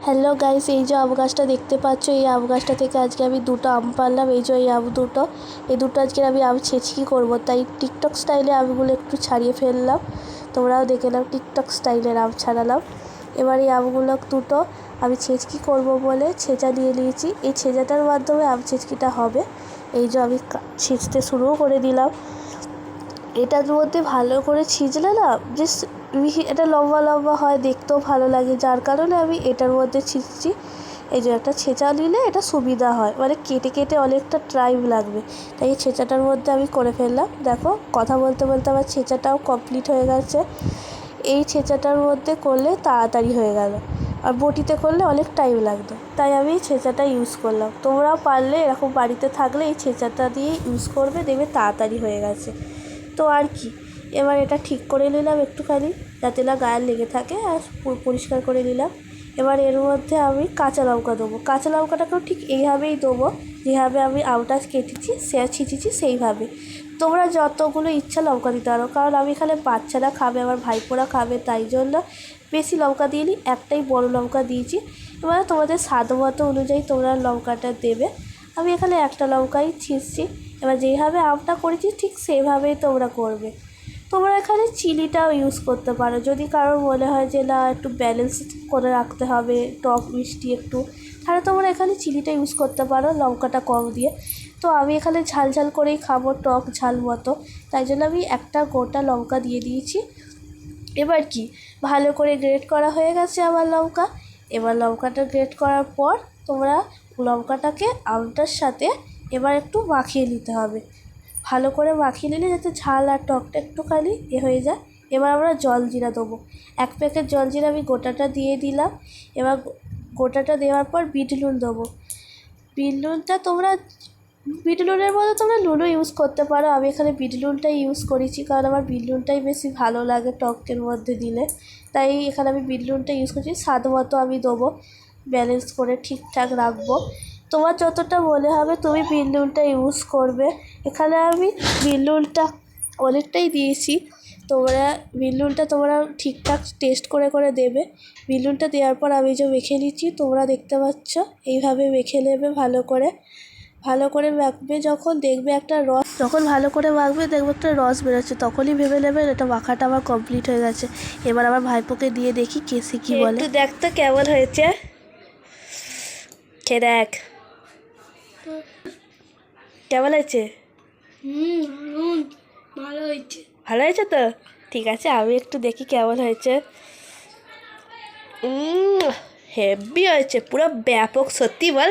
Hello guys, এই যে আম গাছটা দেখতে পাচ্ছ, এই আম গাছটা থেকে আজকে আমি দুটো আম পারলাম। এই যে এই আম দুটো, এই দুটো আজকে আমি আম ছেঁচকি করবো, তাই টিকটক স্টাইলে আমগুলো একটু ছাড়িয়ে ফেললাম। তোমরাও দেখে নাও, টিকটক স্টাইলের আম ছাড়ালাম। এবার এই আমগুলো দুটো আমি ছেঁচকি করবো বলে ছেঁচা নিয়ে নিয়েছি। এই ছেঁচাটার মাধ্যমে আম ছেঁচকিটা হবে। এই যে আমি ছেঁচতে শুরুও করে দিলাম। এটার মধ্যে ভালো করে ছিঁচলে না বেশ এটা লম্বা লম্বা হয়, দেখতেও ভালো লাগে, যার কারণে আমি এটার মধ্যে ছিঁচছি। এই যে একটা ছেঁচা নিলে এটা সুবিধা হয়, মানে কেটে কেটে অনেকটা টাইম লাগবে, তাই এই ছেঁচাটার মধ্যে আমি করে ফেললাম। দেখো, কথা বলতে বলতে আমার ছেঁচাটাও কমপ্লিট হয়ে গেছে। এই ছেঁচাটার মধ্যে করলে তাড়াতাড়ি হয়ে গেল, আর বটিতে করলে অনেক টাইম লাগতো, তাই আমি এই ছেঁচাটা ইউজ করলাম। তোমরাও পারলে এরকম বাড়িতে থাকলে এই ছেঁচাটা দিয়ে ইউজ করবে, দেখবে তাড়াতাড়ি হয়ে গেছে। তো আর কি, এবার এটা ঠিক করে নিলাম একটুখানি, যাতে না গায়ে লেগে থাকে, আর পরিষ্কার করে নিলাম। এবার এর মধ্যে আমি কাঁচা লঙ্কা দেবো। কাঁচা লঙ্কাটাকেও ঠিক এইভাবেই দেবো, যেভাবে আমি আমটা কেটেছি ছিঁচেছি সেইভাবে। তোমরা যতগুলো ইচ্ছা লঙ্কা দিতে পারো, কারণ আমি এখানে বাচ্চারা খাবে, আমার ভাইপোরা খাবে, তাই জন্য বেশি লঙ্কা দিইনি, একটাই বড় লঙ্কা দিয়েছি। এবার তোমাদের স্বাদ মতো অনুযায়ী তোমরা লঙ্কাটা দেবে। আমি এখানে একটা লঙ্কাই ছিঁচছি। এবার যেইভাবে আমটা করেছি ঠিক সেইভাবেই তোমরা করবে। তোমরা এখানে চিনিটাও ইউজ করতে পারো, যদি কারোর মনে হয় যে না একটু ব্যালেন্স করে রাখতে হবে, টক মিষ্টি একটু, তাহলে তোমরা এখানে চিনিটা ইউজ করতে পারো লঙ্কাটা কম দিয়ে। তো আমি এখানে ঝাল ঝাল করেই খাবো, টক ঝাল মতো, তাই জন্য আমি একটা গোটা লঙ্কা দিয়ে দিয়েছি। এবার কি, ভালো করে গ্রেট করা হয়ে গেছে আমার লঙ্কা। এবার লঙ্কাটা গ্রেট করার পর তোমরা লঙ্কাটাকে আমটার সাথে এবার একটু মাখিয়ে নিতে হবে। ভালো করে মাখিয়ে নিলে যাতে ঝাল আর টকটা একটুখানি হয়ে যায়। এবার আমরা জলজিরা দেবো। 1 প্যাকেট জলজিরা আমি গোটাটা দিয়ে দিলাম। এবার গোটাটা দেওয়ার পর বিট নুন দেবো। বিট নুনটা তোমরা বিট নুনের মধ্যে তোমরা নুনও ইউজ করতে পারো, আমি এখানে বিট নুনটাই ইউজ করেছি, কারণ আমার বিট নুনটাই বেশি ভালো লাগে টকের মধ্যে দিলে, তাই এখানে আমি বিট নুনটা ইউজ করছি। স্বাদ মতো আমি দেবো, ব্যালেন্স করে ঠিকঠাক রাখবো। তোমার যতটা মনে হবে তুমি বিট নুনটা ইউজ করবে। এখানে আমি বিট নুনটা অনেকটাই দিয়েছি, তোমরা বিট নুনটা তোমরা ঠিকঠাক টেস্ট করে করে দেবে। বিট নুনটা দেওয়ার পর আমি যে মেখে নিচ্ছি, তোমরা দেখতে পাচ্ছ এইভাবে মেখে নেবে ভালো করে। ভালো করে মাখবে, যখন দেখবে একটা রস, যখন ভালো করে মাখবে দেখবে একটা রস বেরোচ্ছে, তখনই ভেবে নেবে এটা মাখাটা আমার কমপ্লিট হয়ে গেছে। এবার আমার ভাইপোকে দিয়ে দেখি কেসি কি বলে। একটু দেখ তো কেমন হয়েছে, খেয়ে দেখ কেমন হয়েছে। ভালো হয়েছে। ভালো হয়েছে তো, ঠিক আছে, আমি একটু দেখি কেমন হয়েছে। হেভি হয়েছে, পুরো ব্যাপক, সত্যি বল।